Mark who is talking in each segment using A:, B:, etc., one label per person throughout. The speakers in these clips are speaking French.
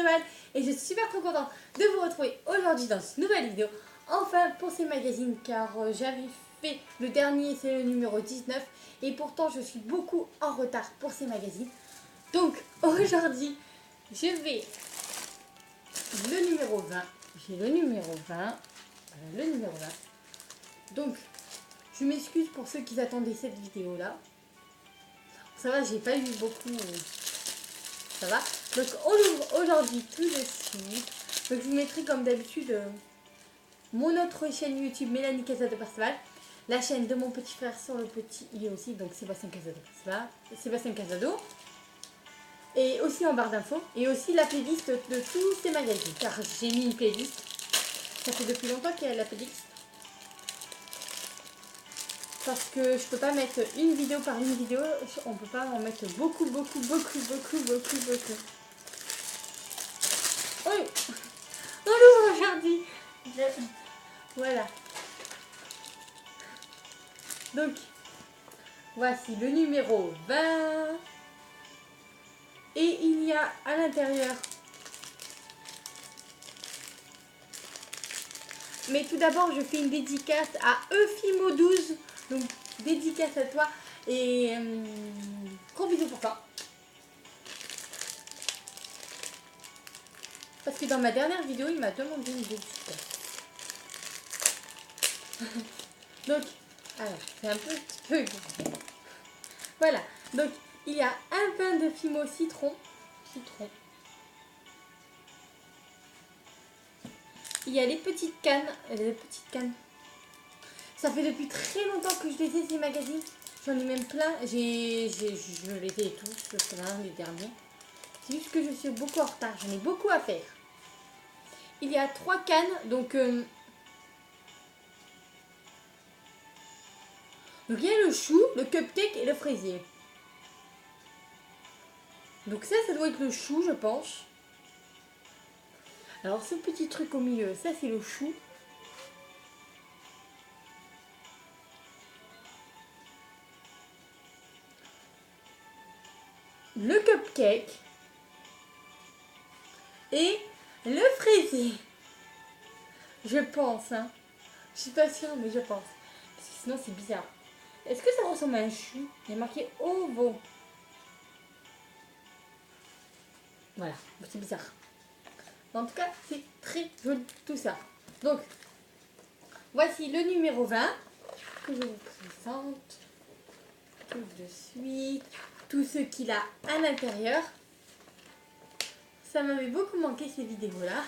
A: Perceval et je suis super trop contente de vous retrouver aujourd'hui dans cette nouvelle vidéo. Enfin pour ces magazines car j'avais fait le dernier, c'est le numéro 19 et pourtant je suis beaucoup en retard pour ces magazines. Donc aujourd'hui je vais le numéro 20, j'ai le numéro 20, voilà, le numéro 20. Donc je m'excuse pour ceux qui attendaient cette vidéo là. Ça va, j'ai pas eu beaucoup. Ça va. Donc on ouvre aujourd'hui tout de suite. Donc je vous mettrai comme d'habitude mon autre chaîne YouTube Mélanie Casa de Perceval. La chaîne de mon petit frère sur le petit il est aussi, donc Sébastien Casa de Perceval. Sébastien Casado. Et aussi en barre d'infos. Et aussi la playlist de tous ces magazines. Car j'ai mis une playlist. Ça fait depuis longtemps qu'il y a la playlist. Parce que je peux pas mettre une vidéo par une vidéo, on peut pas en mettre beaucoup. Oui, on l'ouvre aujourd'hui. Voilà. Donc, voici le numéro 20. Et il y a à l'intérieur. Mais tout d'abord, je fais une dédicace à Eufimo12. Donc, dédicace à toi. Et gros bisous pour toi. Parce que dans ma dernière vidéo, il m'a demandé une dédicace. Donc, alors, c'est un peu... Voilà. Donc, il y a un pain de Fimo citron. Il y a les petites cannes. Ça fait depuis très longtemps que je les ai, ces magazines. J'en ai même plein. Je les ai tous, plein, les derniers. C'est juste que je suis beaucoup en retard. J'en ai beaucoup à faire. Il y a 3 cannes. Donc il y a le chou, le cupcake et le fraisier. Donc ça doit être le chou, je pense. Alors ce petit truc au milieu, ça c'est le chou. Le cupcake et le fraisier. Je pense, hein. Je suis pas sûre, mais je pense. Parce que sinon c'est bizarre. Est-ce que ça ressemble à un chou? Il y a marqué ovo. Voilà, c'est bizarre. En tout cas, c'est très joli tout ça. Donc, voici le numéro 20 que je vous présente tout de suite. Tout ce qu'il a à l'intérieur. Ça m'avait beaucoup manqué ces vidéos-là.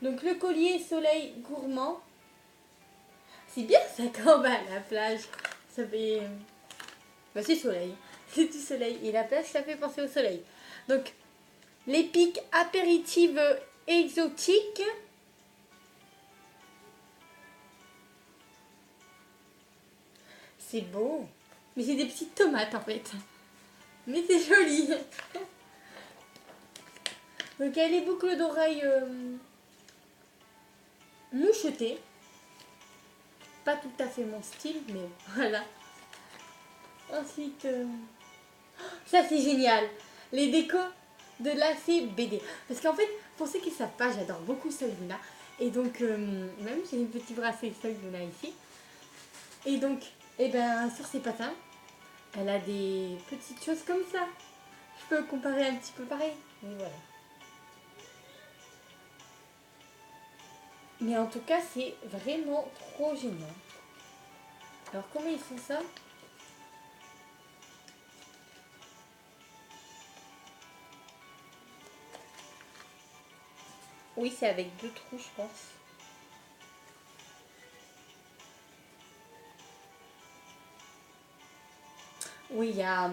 A: Donc, le collier soleil gourmand. C'est bien ça quand on va à la plage. Ça fait... Bah, c'est soleil. C'est du soleil. Et la plage, ça fait penser au soleil. Donc, les pics apéritives exotiques. C'est beau. Mais c'est des petites tomates en fait. Mais c'est joli. Donc, il y a les boucles d'oreilles mouchetées. Pas tout à fait mon style, mais voilà. Ensuite, ça c'est génial. Les décos de lacets BD. Parce qu'en fait, pour ceux qui ne savent pas, j'adore beaucoup Sol Luna. Et donc, même j'ai une petite bracelet Sol Luna ici. Et donc, eh ben, sur ses patins, elle a des petites choses comme ça. Je peux comparer un petit peu pareil. Mais voilà. Mais en tout cas, c'est vraiment trop génial. Alors, comment ils font ça? Oui, c'est avec 2 trous, je pense. Oui, il y a...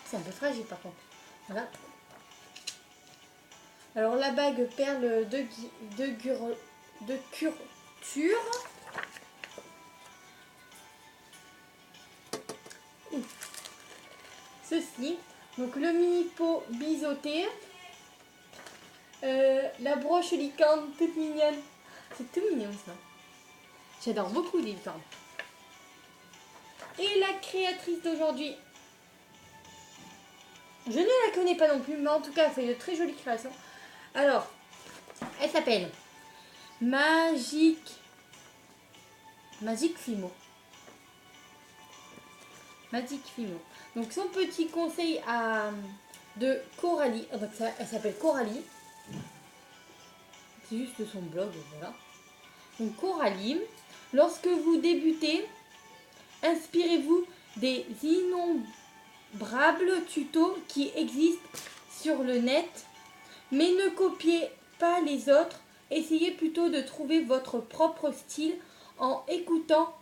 A: C'est un peu fragile, par contre. Voilà. Alors, la bague perle de curture. Ceci. Donc, le mini pot biseauté. La broche licorne toute mignonne. C'est tout mignon, ça. J'adore beaucoup les licornes. Et la créatrice d'aujourd'hui. Je ne la connais pas non plus, mais en tout cas, elle fait de très jolies créations. Alors, elle s'appelle Magic Fimo. Magic Fimo. Donc, son petit conseil de Coralie. Donc, elle s'appelle Coralie. C'est juste son blog, voilà. Donc, Coralie, lorsque vous débutez, inspirez-vous des innombrables tutos qui existent sur le net, mais ne copiez pas les autres. Essayez plutôt de trouver votre propre style en écoutant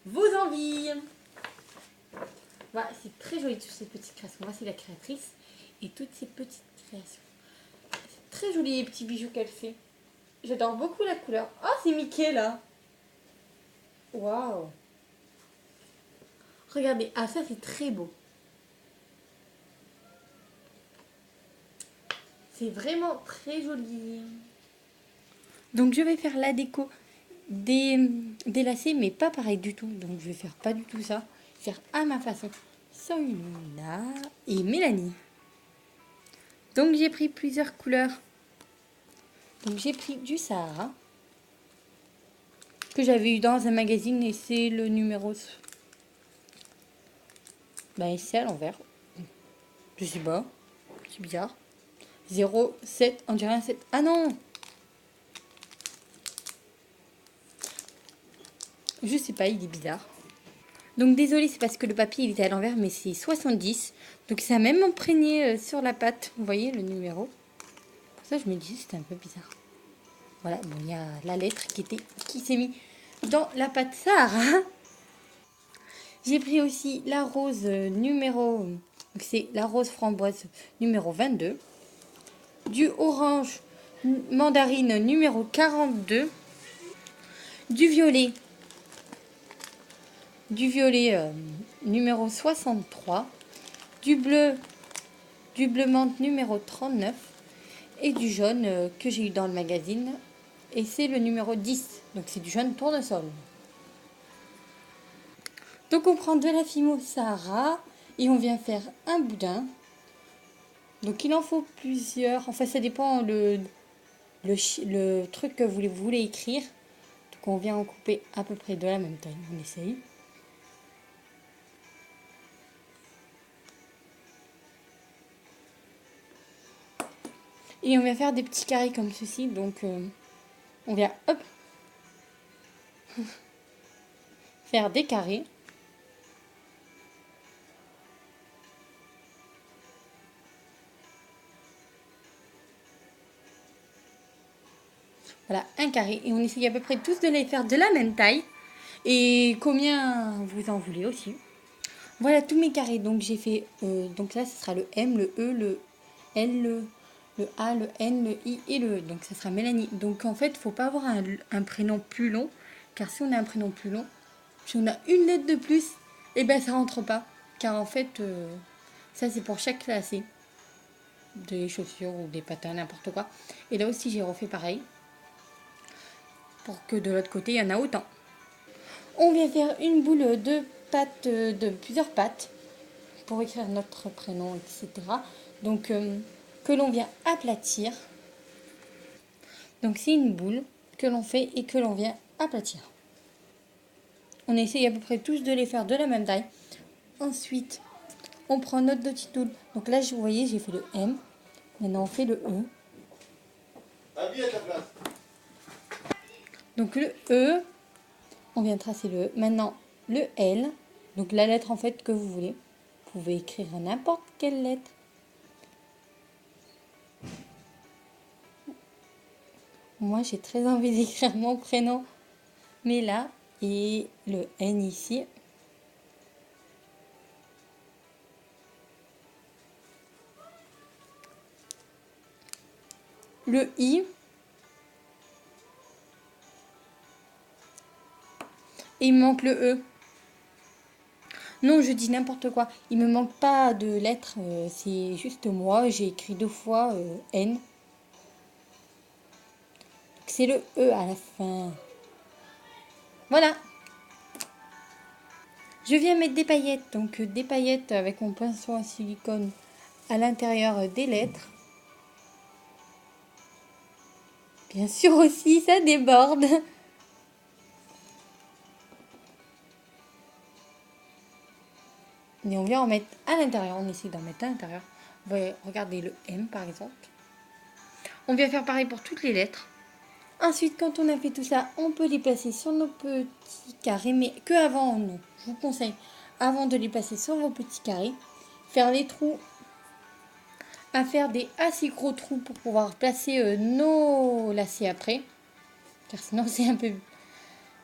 A: vos envies. Voilà, c'est très joli toutes ces petites créations. Moi, c'est la créatrice et toutes ces petites créations. C'est très joli les petits bijoux qu'elle fait. J'adore beaucoup la couleur. Oh, c'est Mickey là. Waouh. Regardez, ah ça c'est très beau. C'est vraiment très joli. Donc je vais faire la déco des lacets, mais pas pareil du tout. Donc je vais faire pas du tout ça. Faire à ma façon. Soyuna et Mélanie. Donc j'ai pris plusieurs couleurs. Donc j'ai pris du Sahara que j'avais eu dans un magazine et c'est le numéro. Ben c'est à l'envers. Je sais pas. C'est bizarre. 07, on dirait un 7. Ah non! Je sais pas, il est bizarre. Donc désolé, c'est parce que le papier il était à l'envers, mais c'est 70. Donc ça a même imprégné sur la pâte. Vous voyez le numéro. Pour ça je me disais c'était un peu bizarre. Voilà, bon il y a la lettre qui s'est mise dans la pâte Sahara. J'ai pris aussi la rose numéro... C'est la rose framboise numéro 22. Du orange mandarine numéro 42. Du violet numéro 63, du bleu menthe numéro 39 et du jaune que j'ai eu dans le magazine et c'est le numéro 10, donc c'est du jaune tournesol. Donc on prend de la Fimo Sahara et on vient faire un boudin. Donc il en faut plusieurs, enfin ça dépend le truc que vous voulez écrire. Donc on vient en couper à peu près de la même taille, on essaye. Et on vient faire des petits carrés comme ceci. Donc on vient hop faire des carrés. Voilà, un carré. Et on essaye à peu près tous de les faire de la même taille. Et combien vous en voulez aussi. Voilà tous mes carrés. Donc j'ai fait, donc là ce sera le M, le E, le L, le A, le N, le I et le E. Donc ça sera Mélanie. Donc en fait, il ne faut pas avoir un prénom plus long. Car si on a un prénom plus long, si on a une lettre de plus, et ben ça rentre pas. Car en fait, ça c'est pour chaque classé. Des chaussures ou des patins, n'importe quoi. Et là aussi j'ai refait pareil. Pour que de l'autre côté, il y en a autant. On vient faire une boule de pâte, de plusieurs pâtes, pour écrire notre prénom, etc. Donc, que l'on vient aplatir. Donc, c'est une boule que l'on fait et que l'on vient aplatir. On essaye à peu près tous de les faire de la même taille. Ensuite, on prend notre petit tool. Donc là, vous voyez, j'ai fait le M. Maintenant, on fait le E.
B: Habille à ta place.
A: Donc le E, on vient tracer le E. Maintenant, le L, donc la lettre en fait que vous voulez. Vous pouvez écrire n'importe quelle lettre. Moi, j'ai très envie d'écrire mon prénom. Mais là, et le N ici. Le I. Et il me manque le E. Non, je dis n'importe quoi. Il me manque pas de lettres. C'est juste moi. J'ai écrit 2 fois N. C'est le E à la fin. Voilà. Je viens mettre des paillettes. Donc des paillettes avec mon pinceau à silicone à l'intérieur des lettres. Bien sûr aussi, ça déborde. Et on vient en mettre à l'intérieur, on essaie d'en mettre à l'intérieur. Vous voyez, regardez le M par exemple. On vient faire pareil pour toutes les lettres. Ensuite, quand on a fait tout ça, on peut les placer sur nos petits carrés, mais que avant, non. Je vous conseille, avant de les placer sur vos petits carrés, faire les trous, à faire des assez gros trous pour pouvoir placer nos lacets après. Car sinon,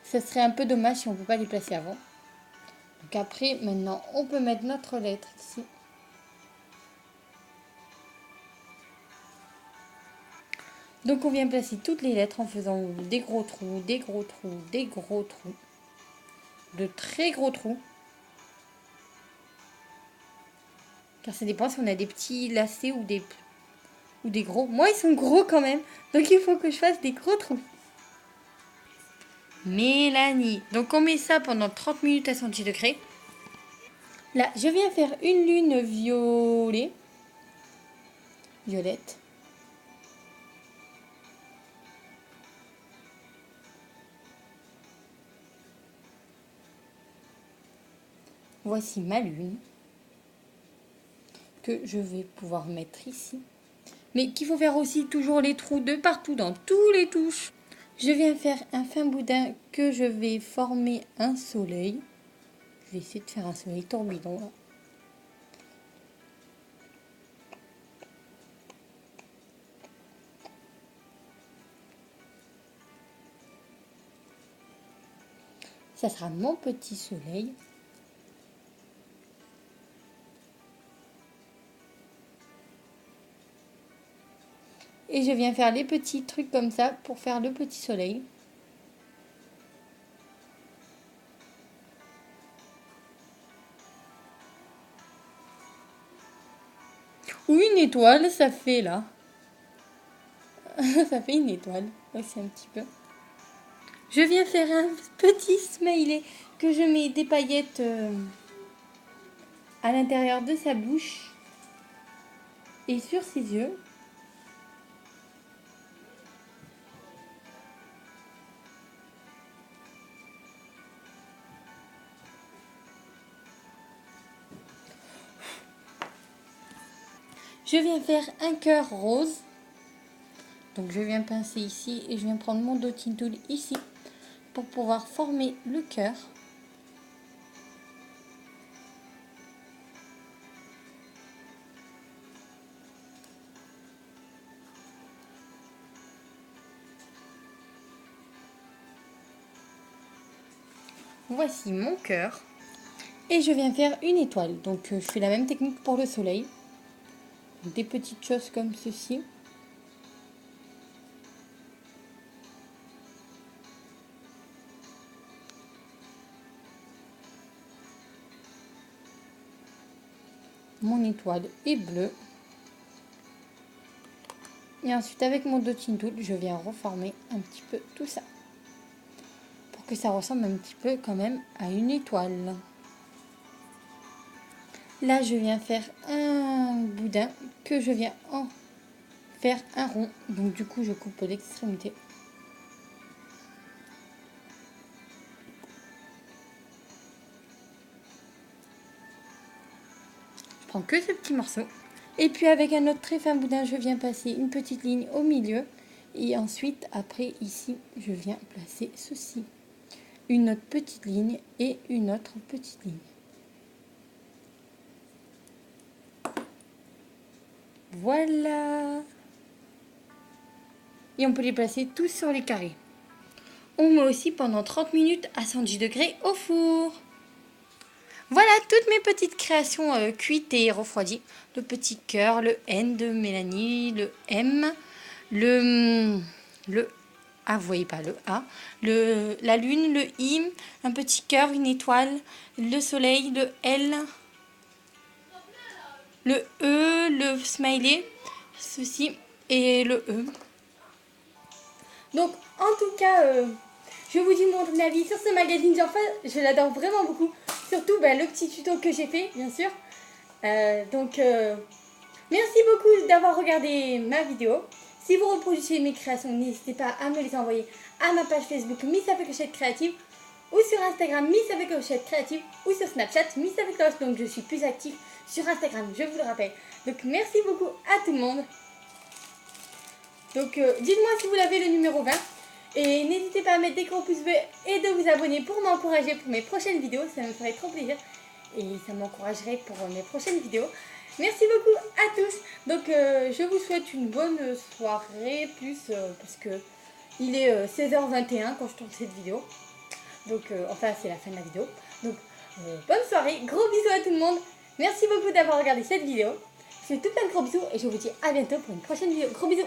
A: ça serait un peu dommage si on ne peut pas les placer avant. Donc après, maintenant, on peut mettre notre lettre ici. Donc on vient placer toutes les lettres en faisant des gros trous, des gros trous, des gros trous, de très gros trous. Car ça dépend si on a des petits lacets ou des gros. Moi ils sont gros quand même, donc il faut que je fasse des gros trous. Mélanie. Donc on met ça pendant 30 minutes à 110 degrés. Là, je viens faire une lune violette. Voici ma lune que je vais pouvoir mettre ici. Mais qu'il faut faire aussi toujours les trous de partout dans tous les touches. Je viens faire un fin boudin que je vais former un soleil. Je vais essayer de faire un soleil tourbillon là. Ça sera mon petit soleil. Et je viens faire les petits trucs comme ça pour faire le petit soleil. Ou une étoile, ça fait là. Ça fait une étoile aussi un petit peu. Je viens faire un petit smiley que je mets des paillettes à l'intérieur de sa bouche et sur ses yeux. Je viens faire un cœur rose. Donc je viens pincer ici et je viens prendre mon dotting tool ici pour pouvoir former le cœur. Voici mon cœur. Et je viens faire une étoile. Donc je fais la même technique pour le soleil. Des petites choses comme ceci. Mon étoile est bleue. Et ensuite avec mon dotting tool, je viens reformer un petit peu tout ça. Pour que ça ressemble un petit peu quand même à une étoile. Là je viens faire un boudin que je viens en faire un rond. Donc du coup je coupe l'extrémité. Je prends que ce petit morceau. Et puis avec un autre très fin boudin, je viens passer une petite ligne au milieu. Et ensuite, après, ici, je viens placer ceci. Une autre petite ligne et une autre petite ligne. Voilà. Et on peut les placer tous sur les carrés. On met aussi pendant 30 minutes à 110 degrés au four. Voilà toutes mes petites créations cuites et refroidies. Le petit cœur, le N de Mélanie, le M, le A, vous voyez pas le A, la lune, le I, un petit cœur, une étoile, le soleil, le L, le E, le smiley, ceci et le E. Donc en tout cas, je vous dis mon avis sur ce magazine. Je l'adore vraiment beaucoup. Surtout le petit tuto que j'ai fait, bien sûr. Merci beaucoup d'avoir regardé ma vidéo. Si vous reproduisez mes créations, n'hésitez pas à me les envoyer à ma page Facebook Miss avec Clochette Créative, ou sur Instagram Miss avec Clochette Créative, ou sur Snapchat Miss avec Clochette. Donc je suis plus active sur Instagram, je vous le rappelle. Donc merci beaucoup à tout le monde. Donc dites-moi si vous l'avez le numéro 20. Et n'hésitez pas à mettre des gros pouces bleus et de vous abonner pour m'encourager pour mes prochaines vidéos. Ça me ferait trop plaisir. Et ça m'encouragerait pour mes prochaines vidéos. Merci beaucoup à tous. Donc je vous souhaite une bonne soirée. Parce que il est 16h21 quand je tourne cette vidéo. Donc enfin c'est la fin de la vidéo. Donc bonne soirée. Gros bisous à tout le monde. Merci beaucoup d'avoir regardé cette vidéo. Je vous fais tout plein de gros bisous. Et je vous dis à bientôt pour une prochaine vidéo. Gros bisous.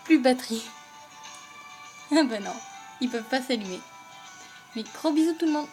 A: Plus de batterie. Ah bah non, ils peuvent pas s'allumer. Mais gros bisous tout le monde.